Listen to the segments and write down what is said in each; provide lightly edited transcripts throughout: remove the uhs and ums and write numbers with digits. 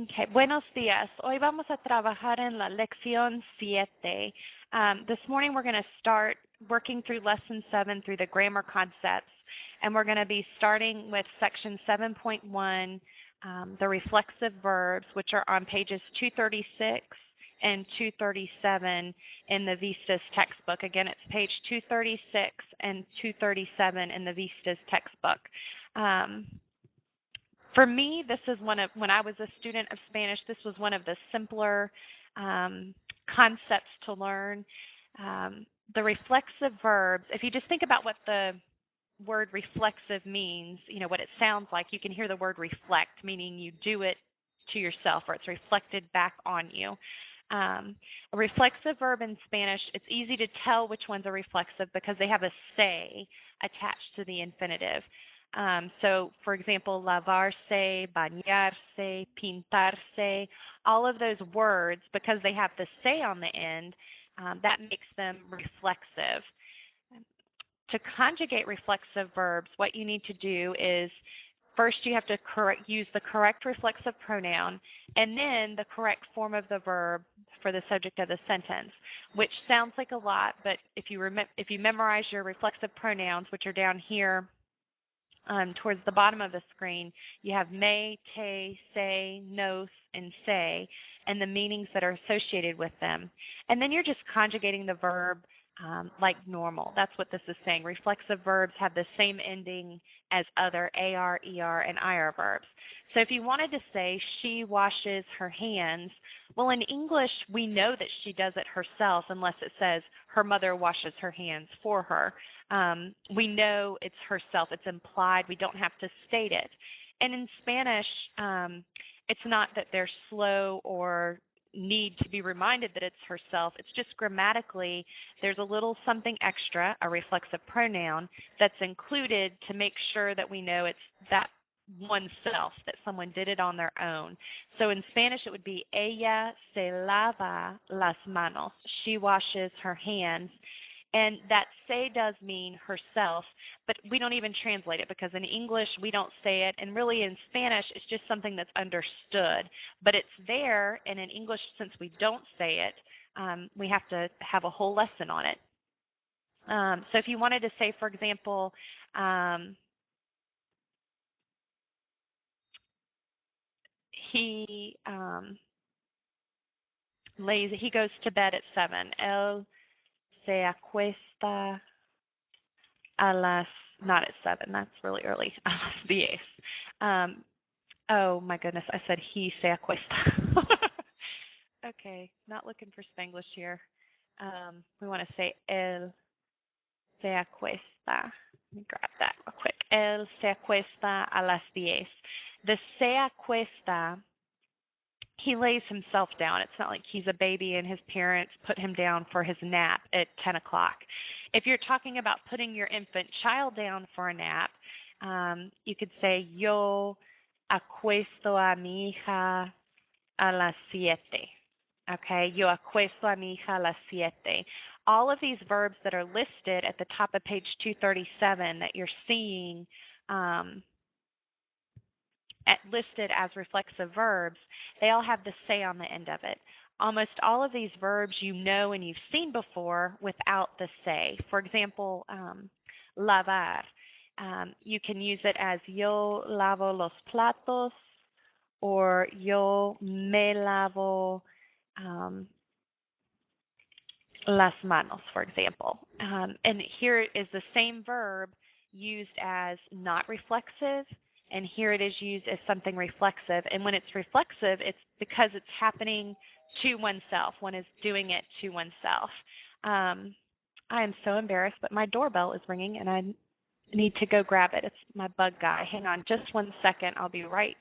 Okay, buenos días. Hoy vamos a trabajar en la lección 7. This morning we're going to start working through lesson 7 through the grammar concepts, and we're going to be starting with section 7.1, the reflexive verbs, which are on pages 236 and 237 in the Vistas textbook. Again, it's page 236 and 237 in the Vistas textbook. For me, this is when I was a student of Spanish, this was one of the simpler concepts to learn. The reflexive verbs, if you just think about what the word reflexive means, what it sounds like, you can hear the word reflect, meaning you do it to yourself or it's reflected back on you. A reflexive verb in Spanish, it's easy to tell which ones are reflexive because they have a se attached to the infinitive. So, for example, lavarse, bañarse, pintarse, all of those words, because they have the se on the end, that makes them reflexive. To conjugate reflexive verbs, what you need to do is first you have to use the correct reflexive pronoun and then the correct form of the verb for the subject of the sentence, which sounds like a lot, but if you memorize your reflexive pronouns, which are down here, towards the bottom of the screen, you have me, te, se, nos, and se, and the meanings that are associated with them. And then you're just conjugating the verb like normal. That's what this is saying. Reflexive verbs have the same ending as other AR, ER, and IR verbs. So if you wanted to say she washes her hands, well, in English, we know that she does it herself unless it says her mother washes her hands for her. We know it's herself. It's implied. We don't have to state it. And in Spanish, it's not that they're slow or need to be reminded that it's herself. It's just grammatically there's a little something extra, a reflexive pronoun, that's included to make sure that we know it's that oneself, that someone did it on their own. So in Spanish it would be ella se lava las manos. She washes her hands. And that se does mean herself, but we don't even translate it because in English we don't say it, and really in Spanish it's just something that's understood. But it's there, and in English, since we don't say it, we have to have a whole lesson on it. So if you wanted to say, for example, he goes to bed at 7. Él se acuesta a las, not at 7, that's really early, a las 10. Oh my goodness, I said he se acuesta. Okay, not looking for Spanglish here. We want to say él se acuesta. Let me grab that real quick. Él se acuesta a las 10. The se acuesta, he lays himself down. It's not like he's a baby and his parents put him down for his nap at 10 o'clock. If you're talking about putting your infant child down for a nap, you could say, yo acuesto a mi hija a las 7. Okay, yo acuesto a mi hija a las 7. All of these verbs that are listed at the top of page 237 that you're seeing listed as reflexive verbs, they all have the se on the end of it. Almost all of these verbs you know and you've seen before without the se. For example, lavar. You can use it as yo lavo los platos or yo me lavo las manos, for example. And here is the same verb used as not reflexive, and here it is used as something reflexive. And when it's reflexive, it's because it's happening to oneself. One is doing it to oneself. I am so embarrassed, but my doorbell is ringing, and I need to go grab it. It's my bug guy. Hang on just 1 second. I'll be right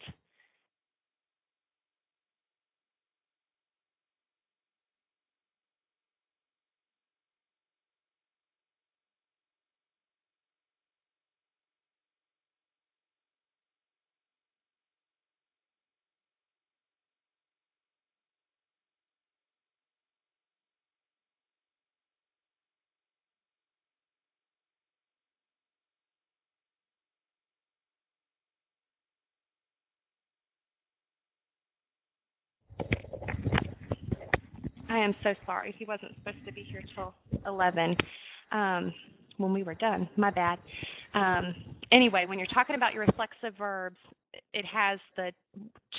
I am so sorry. He wasn't supposed to be here till 11 when we were done. My bad. Anyway, when you're talking about your reflexive verbs, it has the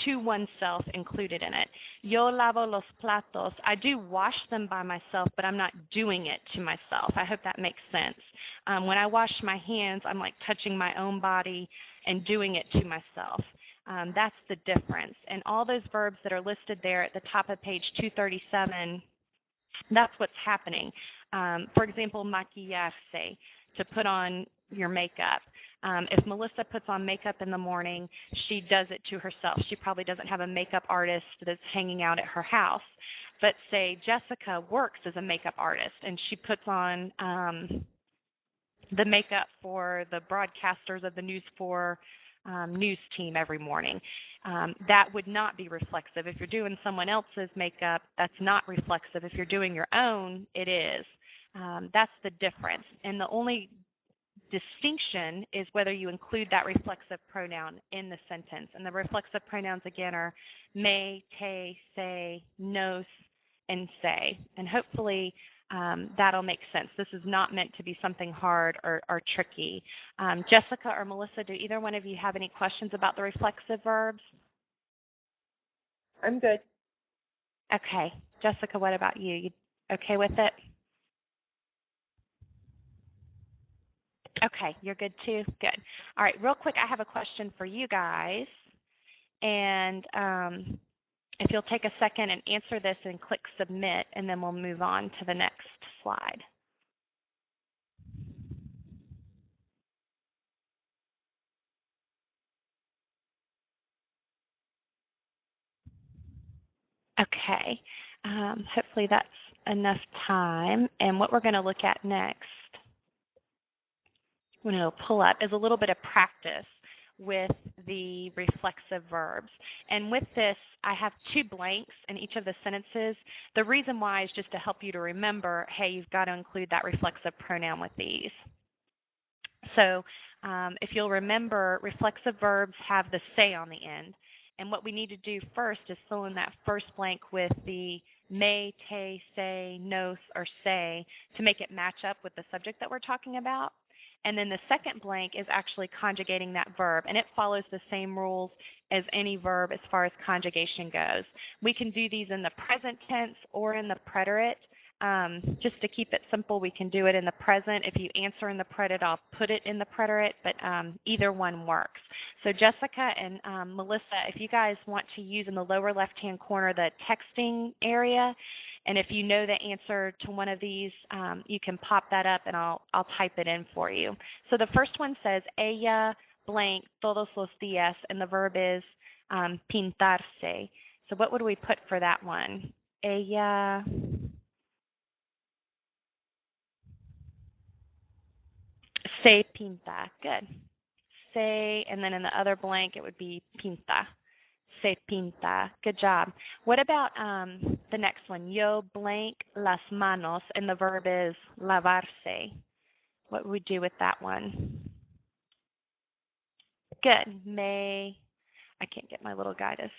to oneself included in it. Yo lavo los platos. I do wash them by myself, but I'm not doing it to myself. I hope that makes sense. When I wash my hands, I'm like touching my own body and doing it to myself. That's the difference. And all those verbs that are listed there at the top of page 237, that's what's happening. For example, maquillarse, to put on your makeup. If Melissa puts on makeup in the morning, she does it to herself. She probably doesn't have a makeup artist that's hanging out at her house. But say Jessica works as a makeup artist, and she puts on the makeup for the broadcasters of the News 4 news team every morning. That would not be reflexive. If you're doing someone else's makeup, that's not reflexive. If you're doing your own, it is. That's the difference. And the only distinction is whether you include that reflexive pronoun in the sentence. And the reflexive pronouns, again, are me, te, se, nos, and se. And hopefully that'll make sense. This is not meant to be something hard or tricky. Jessica or Melissa, do either one of you have any questions about the reflexive verbs? I'm good. Okay. Jessica, what about you? You okay with it? Okay, you're good too? Good. All right, real quick, I have a question for you guys. And if you'll take a second and answer this and click submit, and then we'll move on to the next slide. Okay, hopefully that's enough time. And what we're going to look at next, when it'll pull up, is a little bit of practice with the reflexive verbs. And with this, I have 2 blanks in each of the sentences. The reason why is just to help you to remember, hey, you've got to include that reflexive pronoun with these. So if you'll remember, reflexive verbs have the se on the end. And what we need to do first is fill in that first blank with the me, te, se, nos, or se to make it match up with the subject that we're talking about. And then the second blank is actually conjugating that verb, and it follows the same rules as any verb as far as conjugation goes. We can do these in the present tense or in the preterite. Just to keep it simple, we can do it in the present. If you answer in the preterite, I'll put it in the preterite, but either one works. So Jessica and Melissa, if you guys want to use in the lower left-hand corner the texting area, and if you know the answer to one of these, you can pop that up and I'll type it in for you. So the first one says, ella blank todos los días, and the verb is pintarse. So what would we put for that one? Ella se pinta. Good. Se, and then in the other blank it would be pinta. Se pinta. Good job. What about the next one? Yo blank las manos, and the verb is lavarse. What would we do with that one? Good. I can't get my little guy to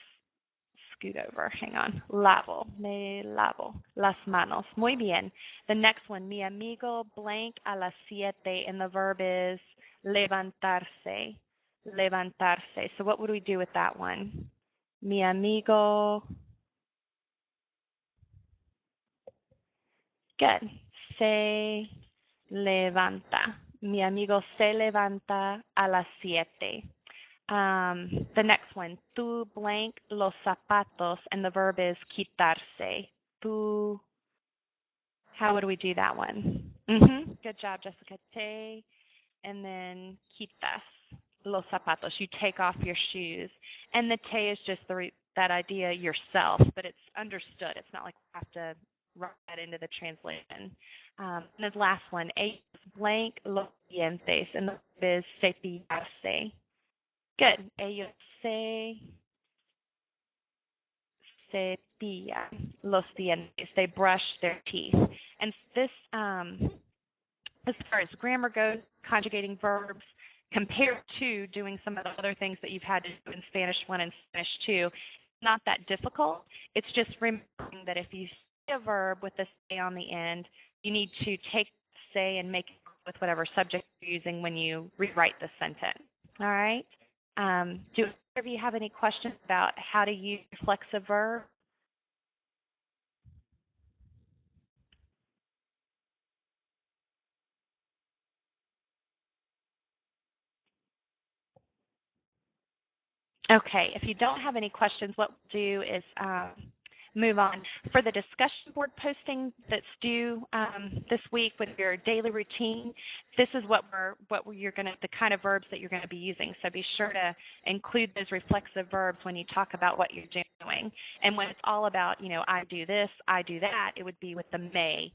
scoot over. Hang on. Lavo. Me lavo las manos. Muy bien. The next one, mi amigo blank a las 7, and the verb is levantarse. Levantarse. So what would we do with that one? Mi amigo. Good. Se levanta. Mi amigo se levanta a las 7. The next one, tú blank los zapatos, and the verb is quitarse. Tú, how would we do that one? Good job, Jessica. Te, and then quitas los zapatos. You take off your shoes. And the te is just that idea yourself, but it's understood. It's not like you have to write that into the translation. And the last one, ellos blank los dientes, and the verb is cepillarse. Good. Ellos cepillan los dientes. They brush their teeth. And this, as far as grammar goes, conjugating verbs, compared to doing some of the other things that you've had to do in Spanish 1 and Spanish 2, not that difficult. It's just remembering that if you a verb with a say on the end, you need to take say and make it with whatever subject you're using when you rewrite the sentence. All right? Do either of you have any questions about how to use reflexive verb? Okay, if you don't have any questions, what we'll do is move on. For the discussion board posting that's due this week with your daily routine, this is the kind of verbs that you're going to be using. So be sure to include those reflexive verbs when you talk about what you're doing. And when it's all about, I do this, I do that, it would be with the may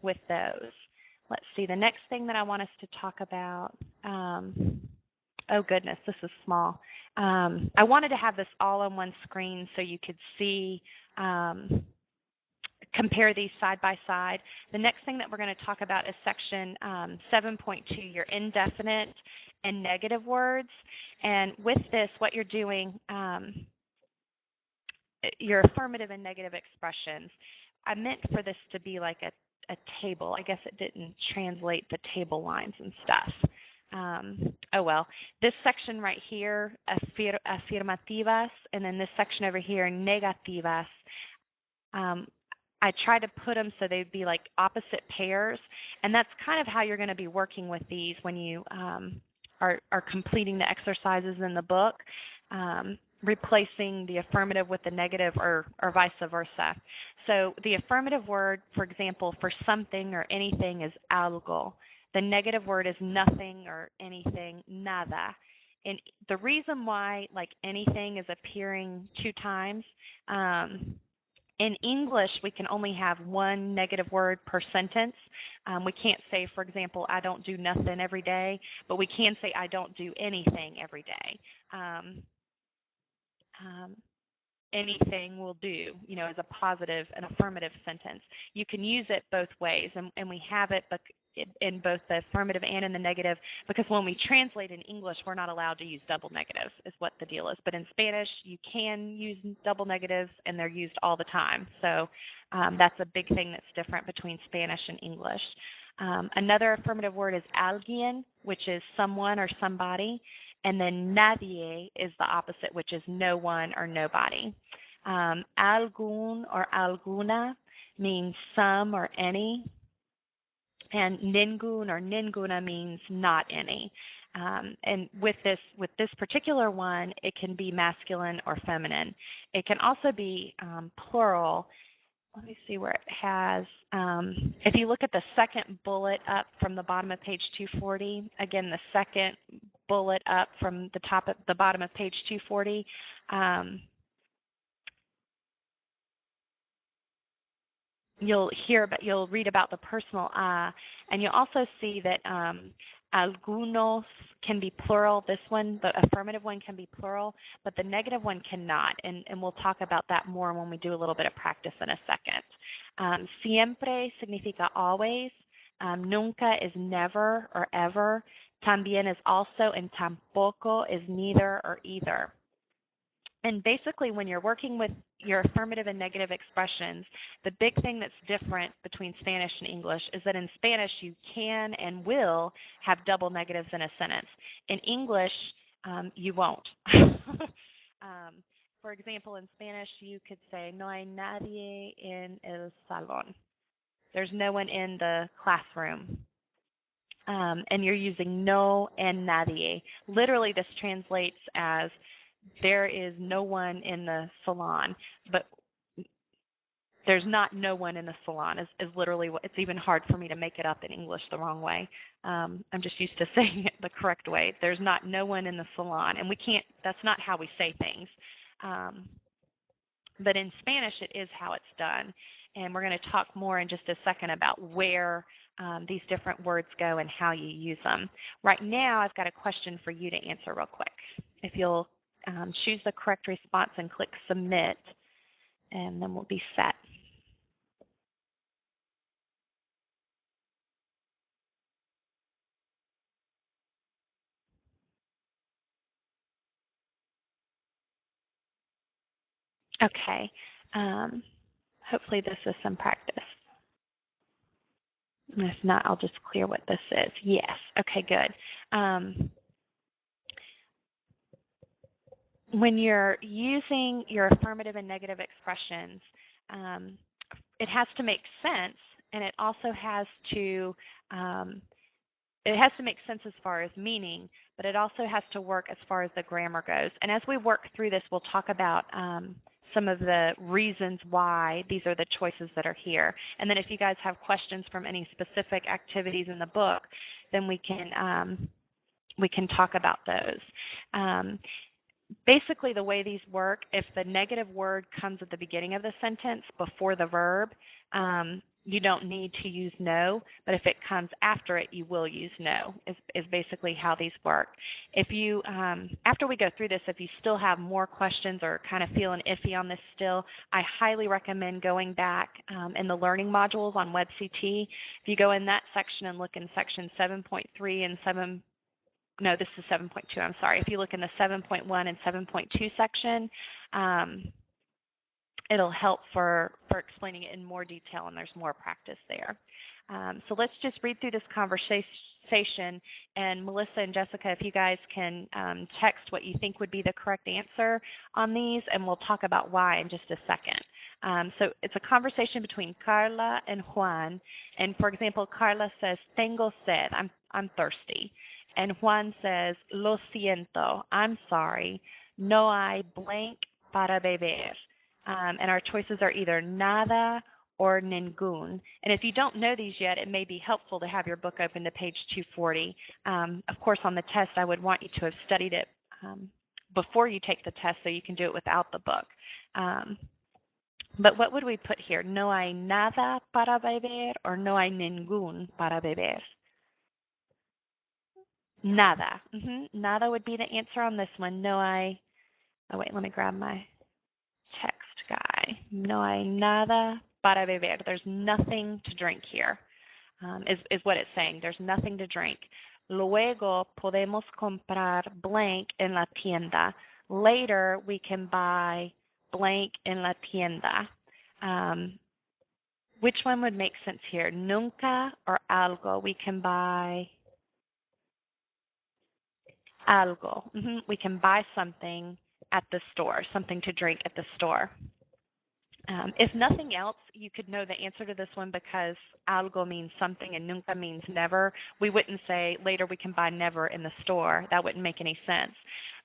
with those. Let's see, the next thing that I want us to talk about. Oh goodness, this is small. I wanted to have this all on one screen so you could see, compare these side by side. The next thing that we're going to talk about is section 7.2, your indefinite and negative words. And with this, what you're doing, your affirmative and negative expressions. I meant for this to be like a table. I guess it didn't translate the table lines and stuff. Oh well, this section right here, afirmativas, and then this section over here, negativas, I try to put them so they'd be like opposite pairs, and that's kind of how you're going to be working with these when you are completing the exercises in the book, replacing the affirmative with the negative or vice versa. So the affirmative word, for example, for something or anything is algo. The negative word is nothing or anything, nada. And the reason why like anything is appearing two times, in English we can only have one negative word per sentence. We can't say, for example, I don't do nothing every day, but we can say I don't do anything every day. Anything will do, as a positive and affirmative sentence. You can use it both ways, and we have it in both the affirmative and in the negative, because when we translate in English, we're not allowed to use double negatives, is what the deal is. But in Spanish, you can use double negatives, and they're used all the time. So that's a big thing that's different between Spanish and English. Another affirmative word is alguien, which is someone or somebody. And then nadie is the opposite, which is no one or nobody. Algún or alguna means some or any. And ningún or ninguna means not any. And with this particular one, it can be masculine or feminine. It can also be plural. Let me see where it has. If you look at the second bullet up from the bottom of page 240, again, the second bullet up from the bottom of page 240, you'll read about the personal and you'll also see that algunos can be plural. This one, the affirmative one, can be plural, but the negative one cannot, and we'll talk about that more when we do a little bit of practice in a second. Siempre significa always. Nunca is never or ever. También is also, and tampoco is neither or either. And basically, when you're working with your affirmative and negative expressions, the big thing that's different between Spanish and English is that in Spanish, you can and will have double negatives in a sentence. In English, you won't. For example, in Spanish, you could say, no hay nadie en el salón. There's no one in the classroom. And you're using no and nadie. Literally, this translates as there is no one in the salon, but there's not no one in the salon is literally what, it's even hard for me to make it up in English the wrong way. I'm just used to saying it the correct way. There's not no one in the salon, and that's not how we say things. But in Spanish, it is how it's done. And we're going to talk more in just a second about where these different words go and how you use them. Right now, I've got a question for you to answer real quick. If you'll choose the correct response and click submit, and then we'll be set. Okay. Hopefully this is some practice. And if not, I'll just clear what this is. Yes. Okay, good. When you're using your affirmative and negative expressions, it has to make sense, and it also has to make sense as far as meaning, but it also has to work as far as the grammar goes. And as we work through this, we'll talk about some of the reasons why these are the choices that are here. And then if you guys have questions from any specific activities in the book, then we can talk about those. Basically, the way these work, if the negative word comes at the beginning of the sentence before the verb, you don't need to use no, but if it comes after it, you will use no, is basically how these work. If you, after we go through this, if you still have more questions or kind of feeling iffy on this still, I highly recommend going back in the learning modules on WebCT. If you go in that section and look in section 7.3 and this is 7.2, I'm sorry. If you look in the 7.1 and 7.2 section, it'll help for explaining it in more detail, and there's more practice there. So let's just read through this conversation, and Melissa and Jessica, if you guys can text what you think would be the correct answer on these, and we'll talk about why in just a second. So it's a conversation between Carla and Juan, and for example, Carla says, "Tengo sed," I'm thirsty. And Juan says, "Lo siento," I'm sorry. "No hay blank para beber." And our choices are either nada or ningún. And if you don't know these yet, it may be helpful to have your book open to page 240. Of course, on the test, I would want you to have studied it before you take the test so you can do it without the book. But what would we put here? No hay nada para beber or no hay ningún para beber? Nada. Nada would be the answer on this one. No hay, oh wait, let me grab my text guy. No hay nada para beber. There's nothing to drink here, is what it's saying. There's nothing to drink. Luego podemos comprar blank en la tienda. Later we can buy blank en la tienda. Which one would make sense here? Nunca or algo? We can buy algo. We can buy something at the store, something to drink at the store. If nothing else, you could know the answer to this one because algo means something and nunca means never. We wouldn't say later we can buy never in the store. That wouldn't make any sense.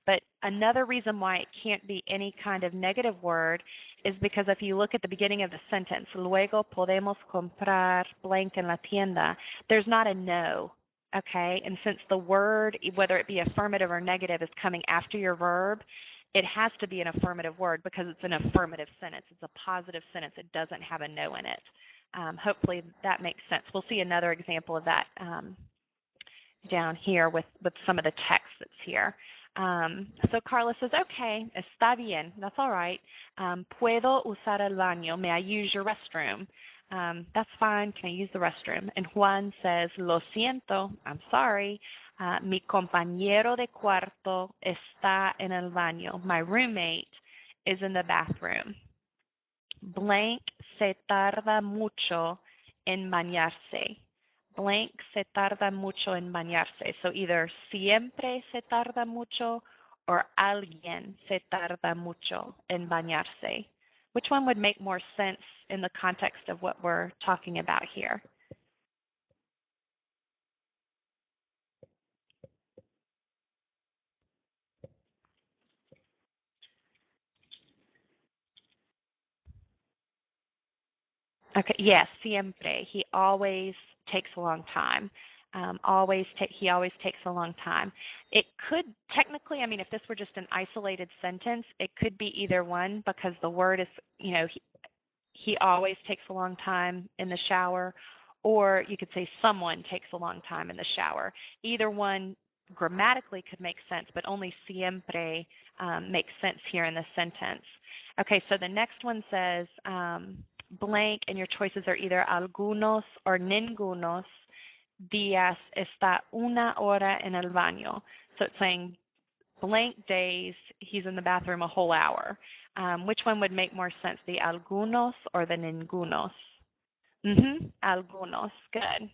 But another reason why it can't be any kind of negative word is because if you look at the beginning of the sentence, luego podemos comprar blank en la tienda, there's not a no. Okay, and since the word, whether it be affirmative or negative, is coming after your verb, it has to be an affirmative word because it's an affirmative sentence. It's a positive sentence. It doesn't have a no in it. Hopefully that makes sense. We'll see another example of that down here with some of the text that's here. So Carla says, okay, está bien, that's all right. Puedo usar el baño. May I use your restroom? That's fine. Can I use the restroom? And Juan says, lo siento, I'm sorry. Mi compañero de cuarto está en el baño. My roommate is in the bathroom. Blank se tarda mucho en bañarse. Blank se tarda mucho en bañarse. So either siempre se tarda mucho or alguien se tarda mucho en bañarse. Which one would make more sense in the context of what we're talking about here? Okay, yes, siempre. He always takes a long time. He always takes a long time. It could technically, I mean, if this were just an isolated sentence, it could be either one because the word is, he always takes a long time in the shower, or you could say someone takes a long time in the shower. Either one grammatically could make sense, but only siempre makes sense here in this sentence. Okay, so the next one says blank, and your choices are either algunos or ningunos días está una hora en el baño. So it's saying blank days, he's in the bathroom a whole hour. Which one would make more sense, the algunos or the ningunos? Algunos. Good.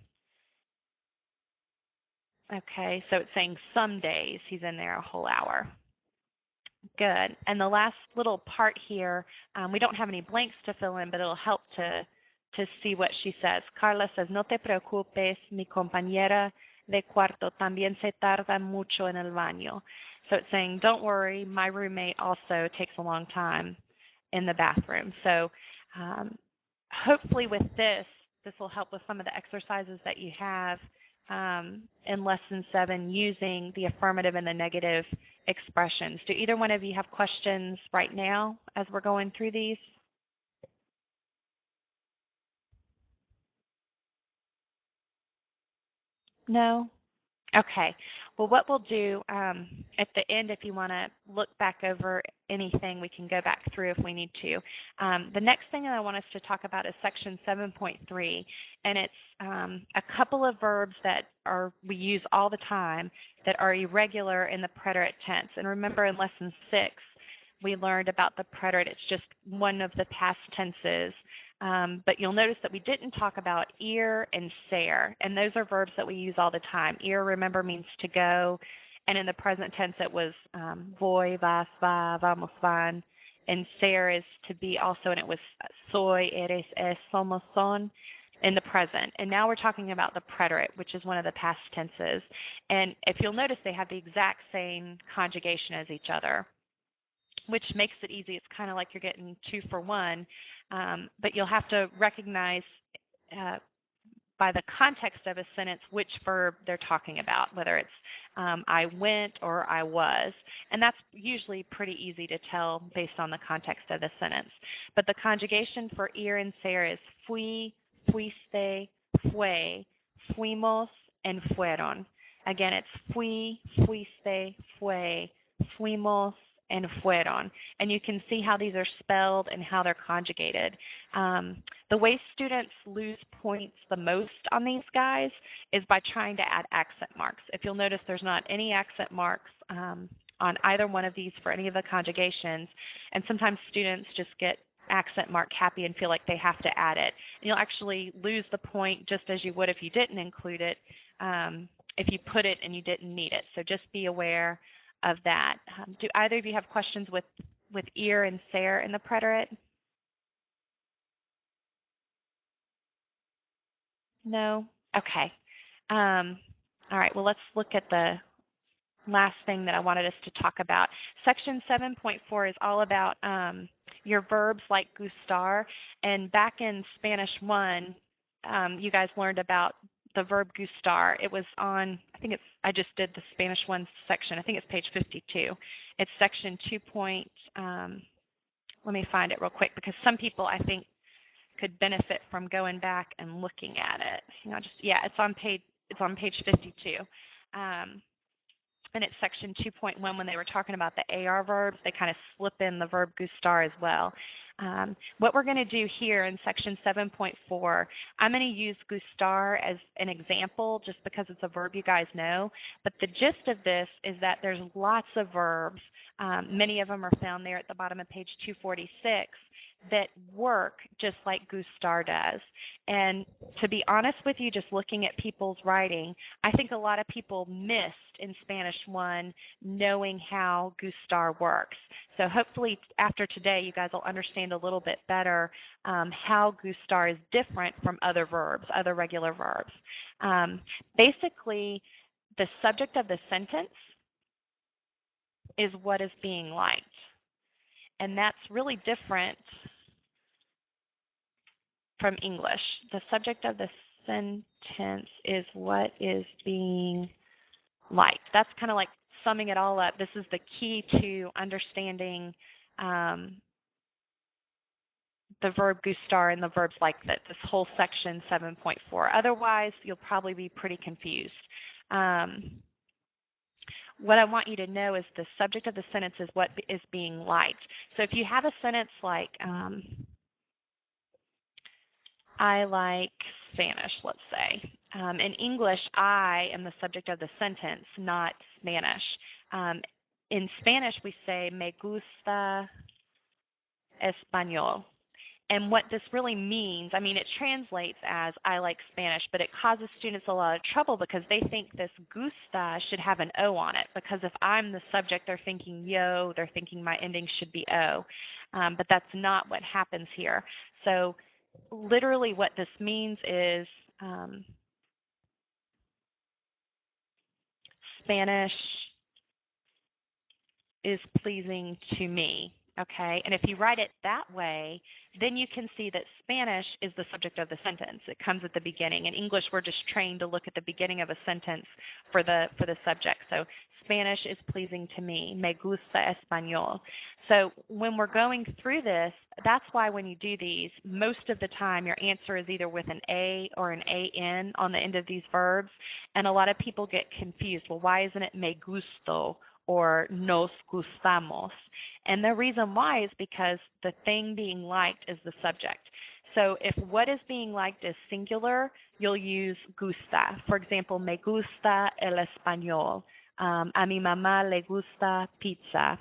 Okay, so it's saying some days he's in there a whole hour. Good. And the last little part here, we don't have any blanks to fill in, but it'll help to see what she says. Carla says, no te preocupes, mi compañera de cuarto también se tarda mucho en el baño. So it's saying, don't worry, my roommate also takes a long time in the bathroom. So hopefully with this will help with some of the exercises that you have in Lesson 7 using the affirmative and the negative expressions. Do either one of you have questions right now as we're going through these? No? Okay. Well, what we'll do at the end, if you want to look back over anything, we can go back through if we need to. The next thing that I want us to talk about is Section 7.3, and it's a couple of verbs that we use all the time that are irregular in the preterite tense. And remember in Lesson 6, we learned about the preterite. It's just one of the past tenses. But you'll notice that we didn't talk about ir and ser, and those are verbs that we use all the time. Ir, remember, means to go, and in the present tense it was voy, vas, va, vamos, van, and ser is to be also, and it was soy, eres, es, somos, son in the present. And now we're talking about the preterite, which is one of the past tenses. And if you'll notice, they have the exact same conjugation as each other, which makes it easy. It's kind of like you're getting 2 for 1. But you'll have to recognize by the context of a sentence which verb they're talking about, whether it's I went or I was. And that's usually pretty easy to tell based on the context of the sentence. But the conjugation for ir and ser is fui, fuiste, fue, fuimos, and fueron. Again, it's fui, fuiste, fue, fuimos, and fueron. And you can see how these are spelled and how they're conjugated. The way students lose points the most on these guys is by trying to add accent marks. If you'll notice, there's not any accent marks on either one of these for any of the conjugations. And sometimes students just get accent mark happy and feel like they have to add it. And you'll actually lose the point just as you would if you didn't include it, if you put it and you didn't need it. So just be aware of that. Do either of you have questions with ir and ser in the preterite? No? Okay. All right, well, let's look at the last thing that I wanted us to talk about. Section 7.4 is all about your verbs like gustar. And back in Spanish 1, you guys learned about the verb gustar. It was on, I just did the Spanish 1 section. I think it's page 52. It's section 2. Let me find it real quick because some people, I think, could benefit from going back and looking at it. It's on page 52. And it's section 2.1 when they were talking about the AR verbs, they kind of slip in the verb gustar as well. What we're going to do here in section 7.4, I'm going to use gustar as an example just because it's a verb you guys know. But the gist of this is that there's lots of verbs. Many of them are found there at the bottom of page 246 that work just like gustar does. And to be honest with you, just looking at people's writing, I think a lot of people missed in Spanish 1 knowing how gustar works. So hopefully after today you guys will understand a little bit better how gustar is different from other verbs, other regular verbs. Basically, the subject of the sentence is what is being liked. And that's really different from English. The subject of the sentence is what is being liked. That's kind of like summing it all up. This is the key to understanding the verb gustar and the verbs like that, this whole section 7.4. Otherwise, you'll probably be pretty confused. What I want you to know is the subject of the sentence is what is being liked. So if you have a sentence like, I like Spanish, let's say. In English, I am the subject of the sentence, not Spanish. In Spanish, we say, me gusta español. And what this really means, I mean, it translates as I like Spanish, but it causes students a lot of trouble because they think this gusta should have an O on it. Because if I'm the subject, they're thinking yo, they're thinking my ending should be O. But that's not what happens here. So literally what this means is Spanish is pleasing to me. Okay, and if you write it that way, then you can see that Spanish is the subject of the sentence. It comes at the beginning. In English, we're just trained to look at the beginning of a sentence for the subject. So Spanish is pleasing to me. Me gusta español. So when we're going through this, that's why when you do these, most of the time your answer is either with an A or an AN on the end of these verbs. And a lot of people get confused. Well, why isn't it me gusto or nos gustamos? And the reason why is because the thing being liked is the subject. So if what is being liked is singular, you'll use gusta. For example, me gusta el español. A mi mamá le gusta pizza.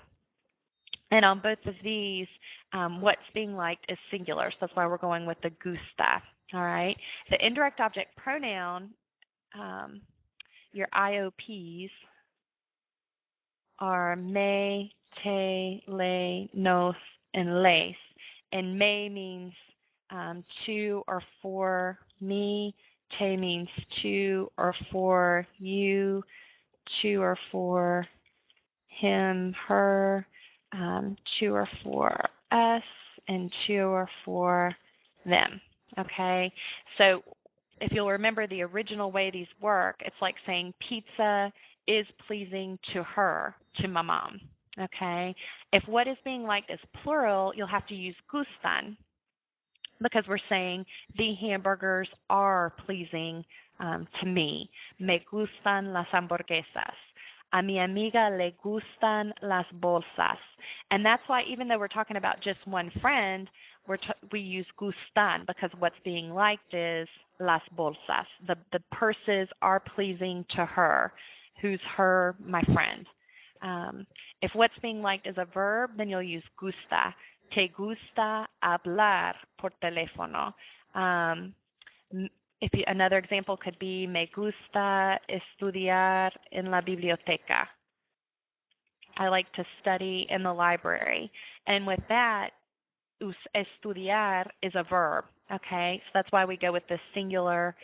And on both of these, what's being liked is singular. So that's why we're going with the gusta. All right. The indirect object pronoun, your IOPs, are me, te, le, nos, and les. And me means to or for me. Te means to or for you. To or for him, her. To or for us. And to or for them. Okay? So if you'll remember the original way these work, it's like saying pizza is pleasing to her, to my mom. Okay? If what is being liked is plural, you'll have to use gustan because we're saying the hamburgers are pleasing to me. Me gustan las hamburguesas. A mi amiga le gustan las bolsas. And that's why even though we're talking about just one friend, we use gustan because what's being liked is las bolsas. The purses are pleasing to her. Who's her? My friend. If what's being liked is a verb, then you'll use gusta. Te gusta hablar por teléfono. Another example could be, me gusta estudiar en la biblioteca. I like to study in the library. And with that, estudiar is a verb, okay? So that's why we go with the singular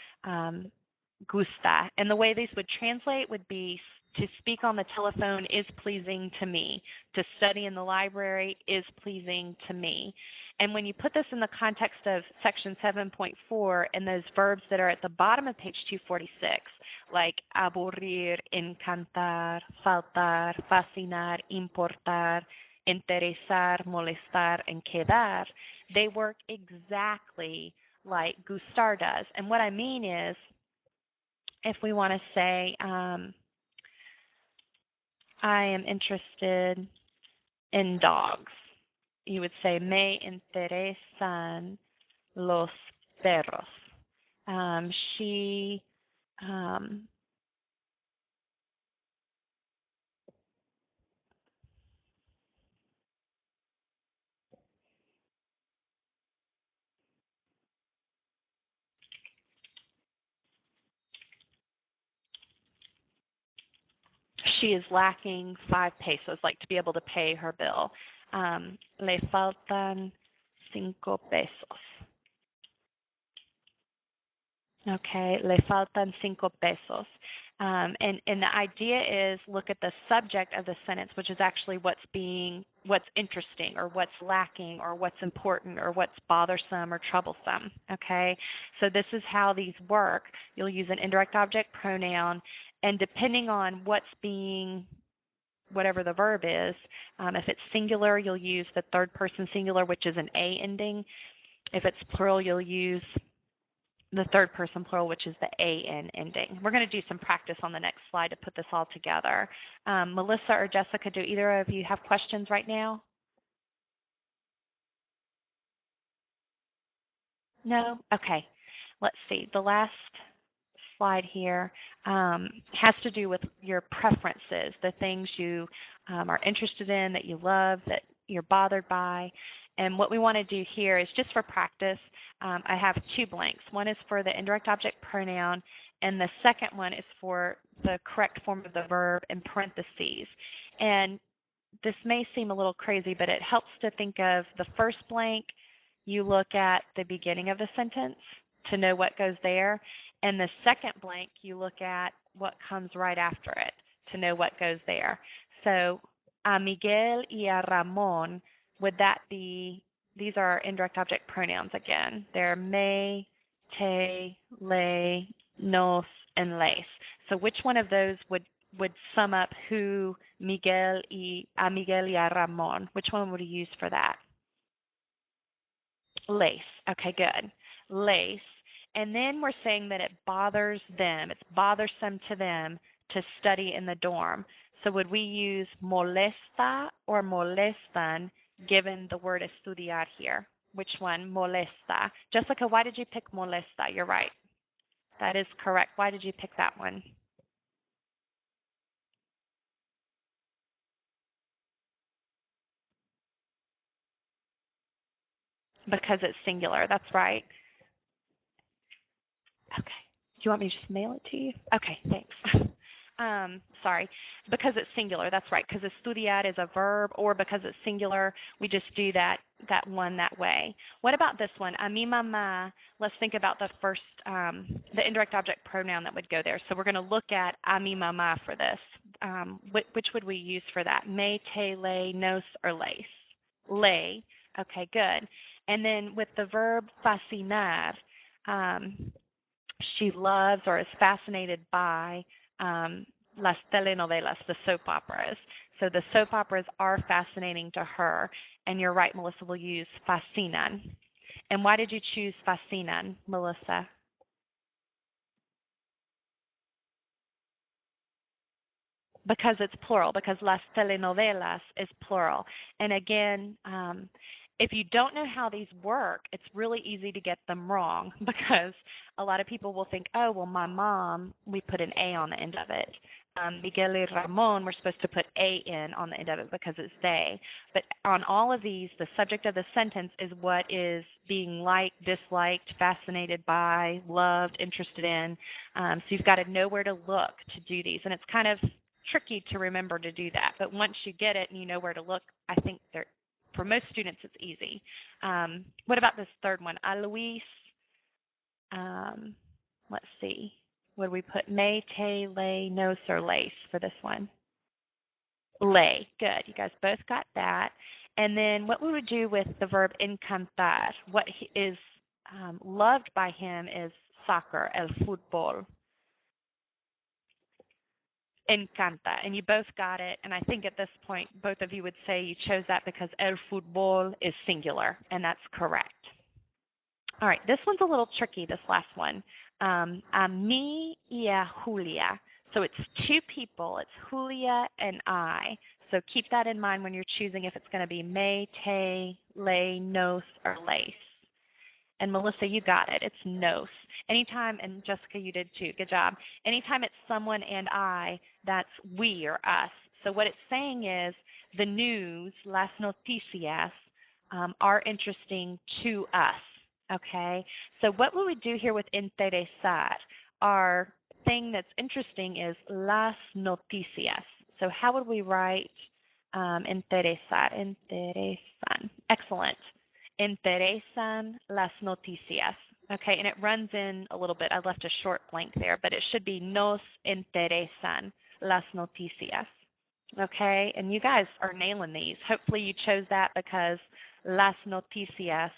gusta. And the way these would translate would be to speak on the telephone is pleasing to me. To study in the library is pleasing to me. And when you put this in the context of section 7.4 and those verbs that are at the bottom of page 246, like aburrir, encantar, faltar, fascinar, importar, interesar, molestar, and quedar, they work exactly like gustar does. And what I mean is, if we want to say, I am interested in dogs, you would say, me interesan los perros. She is lacking 5 pesos, like to be able to pay her bill. Le faltan 5 pesos. Okay, le faltan 5 pesos. And the idea is look at the subject of the sentence, which is actually what's interesting or what's lacking or what's important or what's bothersome or troublesome. Okay, so this is how these work. You'll use an indirect object pronoun, and depending on what's being, whatever the verb is, if it's singular, you'll use the third person singular, which is an A ending. If it's plural, you'll use the third person plural, which is the AN ending. We're going to do some practice on the next slide to put this all together. Melissa or Jessica, do either of you have questions right now? No? Okay. Let's see. The last slide here has to do with your preferences, the things you are interested in, that you love, that you're bothered by. And what we want to do here is just for practice, I have two blanks. One is for the indirect object pronoun, and the second one is for the correct form of the verb in parentheses. And this may seem a little crazy, but it helps to think of the first blank, you look at the beginning of the sentence to know what goes there, and the second blank, you look at what comes right after it to know what goes there. So, a Miguel y a Ramon, would that be, these are indirect object pronouns again. They're me, te, le, nos, and les. So which one of those would sum up who Miguel y a Ramon? Which one would you use for that? Les. Okay, good. Les. And then we're saying that it bothers them. It's bothersome to them to study in the dorm. So would we use molesta or molestan given the word estudiar here? Which one? Molesta. Jessica, why did you pick molesta? You're right. That is correct. Why did you pick that one? Because it's singular. That's right. Okay. Do you want me to just mail it to you? Okay, thanks. Sorry. Because it's singular. That's right. Because estudiar is a verb, or because it's singular, we just do that one that way. What about this one? A mi mamá. Let's think about the first, the indirect object pronoun that would go there. So we're going to look at a mi mamá for this. Which would we use for that? Me, te, le, nos, or les? Le. Okay, good. And then with the verb fascinar, she loves or is fascinated by las telenovelas, the soap operas. So the soap operas are fascinating to her. And you're right, Melissa, we'll use fascinan. And why did you choose fascinan, Melissa? Because it's plural, because las telenovelas is plural. And again, if you don't know how these work, it's really easy to get them wrong because a lot of people will think, oh, well, my mom, we put an A on the end of it. Miguel y Ramon, we're supposed to put A-N on the end of it because it's they. But on all of these, the subject of the sentence is what is being liked, disliked, fascinated by, loved, interested in. So you've got to know where to look to do these. And it's kind of tricky to remember to do that. But once you get it and you know where to look, I think for most students it's easy. What about this third one? A Luis, let's see. Would we put me, te, le, nos, or lace for this one? Le. Good. You guys both got that. And then what we would do with the verb encantar, what is loved by him is soccer, el fútbol. Encanta. And you both got it. And I think at this point, both of you would say you chose that because el fútbol is singular, and that's correct. All right, this one's a little tricky, this last one. A mí y a Julia. So it's two people. It's Julia and I. So keep that in mind when you're choosing if it's going to be me, te, le, nos, or lace. And Melissa, you got it. It's nos. Anytime, and Jessica, you did too. Good job. Anytime it's someone and I, that's we or us. So what it's saying is the news, las noticias, are interesting to us. Okay? So what will we do here with interesar? Our thing that's interesting is las noticias. So how would we write interesar? Interesan. Excellent. Interesan las noticias. Okay, and it runs in a little bit. I left a short blank there, but it should be nos interesan las noticias. Okay, and you guys are nailing these. Hopefully you chose that because las noticias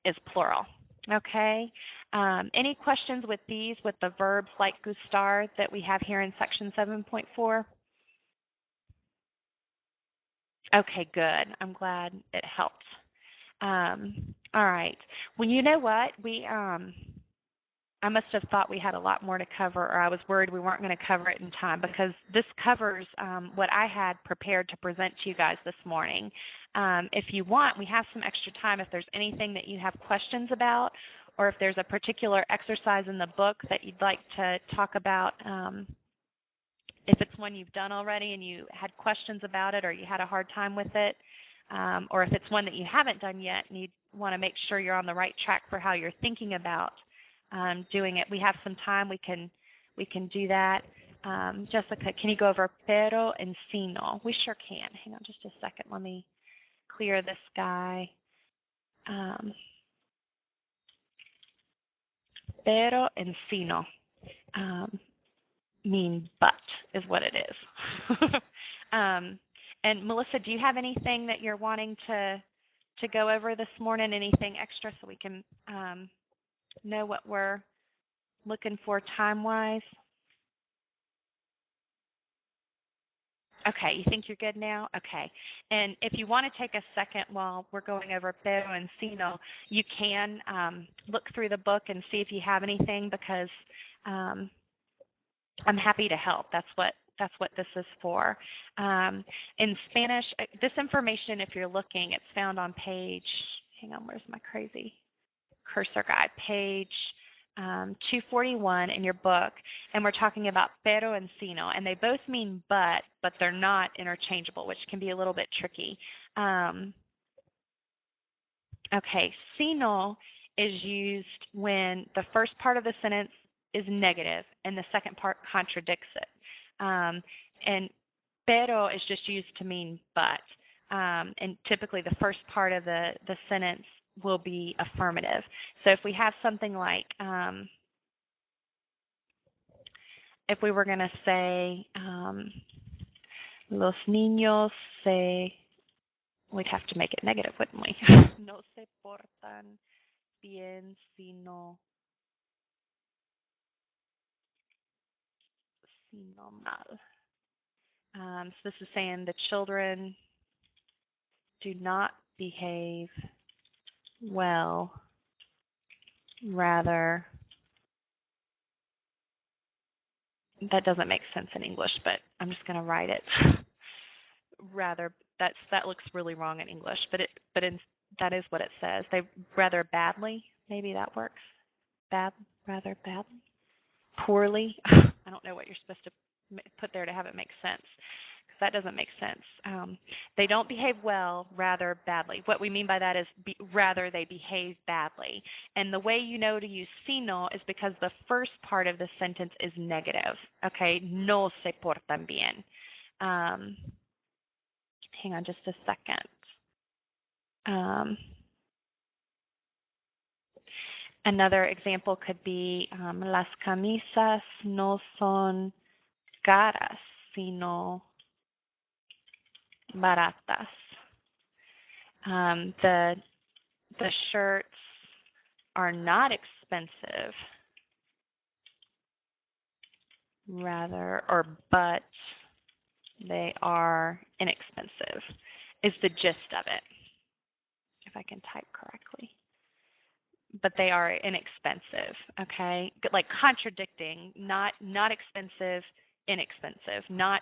is plural. Okay, any questions with these, with the verbs like gustar that we have here in section 7.4? Okay, good. I'm glad it helped. All right. Well, you know what? I must have thought we had a lot more to cover, or I was worried we weren't going to cover it in time because this covers what I had prepared to present to you guys this morning. If you want, we have some extra time if there's anything that you have questions about, or if there's a particular exercise in the book that you'd like to talk about if it's one you've done already and you had questions about it or you had a hard time with it, or if it's one that you haven't done yet and you want to make sure you're on the right track for how you're thinking about doing it, we have some time. We can do that. Jessica, can you go over pero and sino? We sure can. Hang on just a second. Let me clear this guy. Pero and sino mean but is what it is. And Melissa, do you have anything that you're wanting to go over this morning? Anything extra so we can know what we're looking for time-wise? Okay, you think you're good now? Okay. And if you want to take a second while we're going over pero and sino, you can look through the book and see if you have anything, because I'm happy to help. That's what this is for. In Spanish, this information, if you're looking, it's found on page, hang on, where's my crazy cursor guide? Page 241 in your book, and we're talking about pero and sino, and they both mean but they're not interchangeable, which can be a little bit tricky. Okay, sino is used when the first part of the sentence is negative and the second part contradicts it. And pero is just used to mean but. And typically the first part of the sentence will be affirmative. So if we have something like, if we were going to say, los niños we'd have to make it negative, wouldn't we? No se portan bien sino mal. So this is saying the children do not behave well, rather, that doesn't make sense in English, but I'm just going to write it. Rather, that looks really wrong in English, that is what it says. They rather badly, maybe that works. Rather badly, poorly. I don't know what you're supposed to put there to have it make sense, because that doesn't make sense. They don't behave well, rather badly. What we mean by that is rather they behave badly. And the way you know to use sino is because the first part of the sentence is negative. Okay, no se portan bien. Hang on just a second. Another example could be las camisas no son caras, sino baratas. The shirts are not expensive, but they are inexpensive, is the gist of it, if I can type correctly. But they are inexpensive, okay? Like contradicting, not expensive, inexpensive, not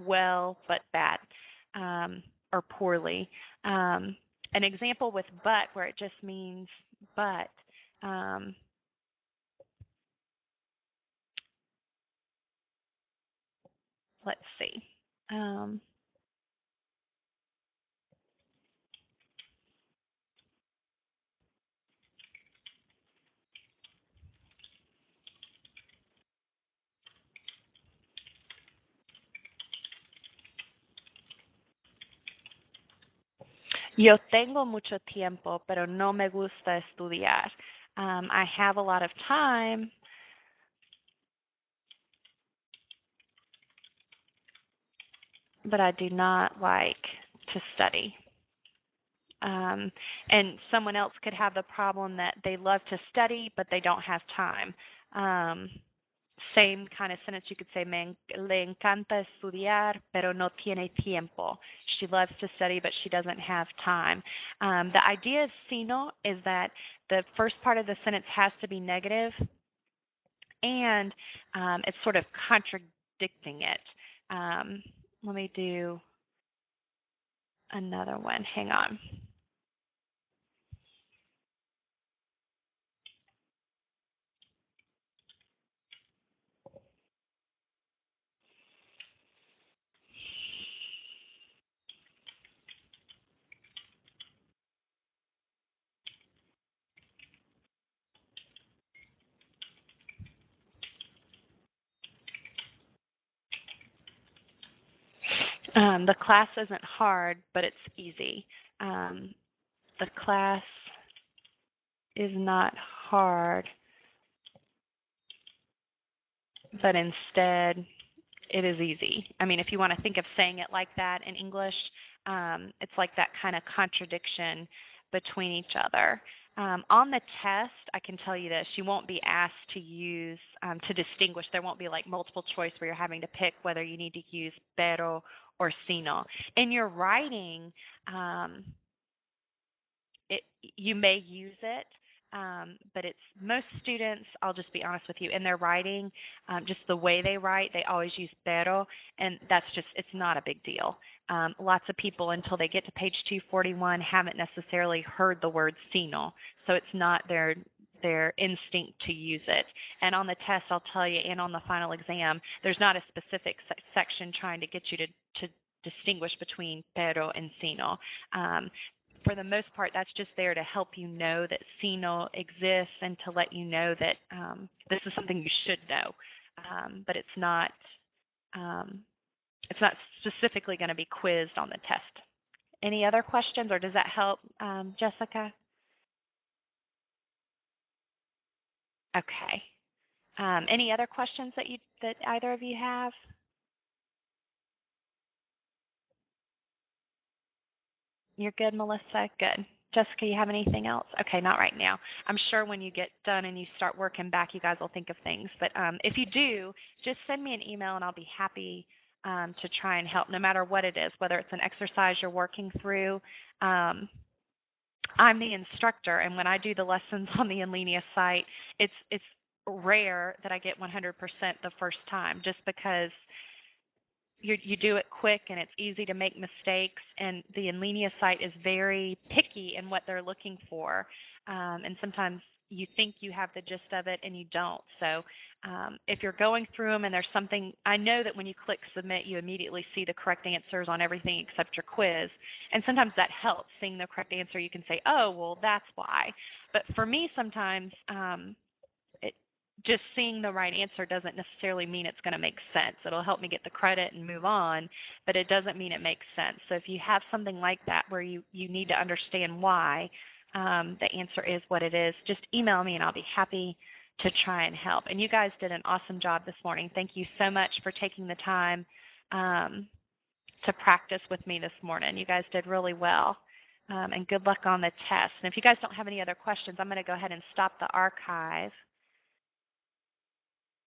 well, but bad, or poorly. An example with but, where it just means but, let's see. Yo tengo mucho tiempo, pero no me gusta estudiar. I have a lot of time, but I do not like to study. And someone else could have the problem that they love to study, but they don't have time. Same kind of sentence, you could say, le encanta estudiar, pero no tiene tiempo. She loves to study, but she doesn't have time. The idea of sino is that the first part of the sentence has to be negative, and it's sort of contradicting it. Let me do another one. Hang on. The class isn't hard, but it's easy. The class is not hard, but instead it is easy. I mean, if you want to think of saying it like that in English, it's like that kind of contradiction between each other. On the test, I can tell you this, you won't be asked to use, to distinguish. There won't be like multiple choice where you're having to pick whether you need to use pero or sino. In your writing, it, you may use it, but it's most students, I'll just be honest with you, in their writing, just the way they write, they always use pero, and that's just, it's not a big deal. Lots of people, until they get to page 241, haven't necessarily heard the word sino, so it's not their instinct to use it. And on the test, I'll tell you, and on the final exam, there's not a specific section trying to get you to distinguish between pero and sino. For the most part, that's just there to help you know that sino exists and to let you know that this is something you should know. But it's not specifically going to be quizzed on the test. Any other questions, or does that help, Jessica? Okay. Any other questions that either of you have? You're good, Melissa? Good. Jessica, you have anything else? Okay, not right now. I'm sure when you get done and you start working back, you guys will think of things. But if you do, just send me an email and I'll be happy to try and help, no matter what it is, whether it's an exercise you're working through. I'm the instructor, and when I do the lessons on the Enlinea site, it's rare that I get 100% the first time, just because you do it quick and it's easy to make mistakes, and the Enlinea site is very picky in what they're looking for, and sometimes you think you have the gist of it and you don't. So if you're going through them and there's something, I know that when you click submit, you immediately see the correct answers on everything except your quiz, and sometimes that helps. Seeing the correct answer, you can say, oh, well, that's why. But for me, sometimes just seeing the right answer doesn't necessarily mean it's going to make sense. It'll help me get the credit and move on, but it doesn't mean it makes sense. So if you have something like that where you need to understand why the answer is what it is, just email me and I'll be happy to try and help. And you guys did an awesome job this morning. Thank you so much for taking the time to practice with me this morning. You guys did really well. And good luck on the test. And if you guys don't have any other questions, I'm going to go ahead and stop the archive.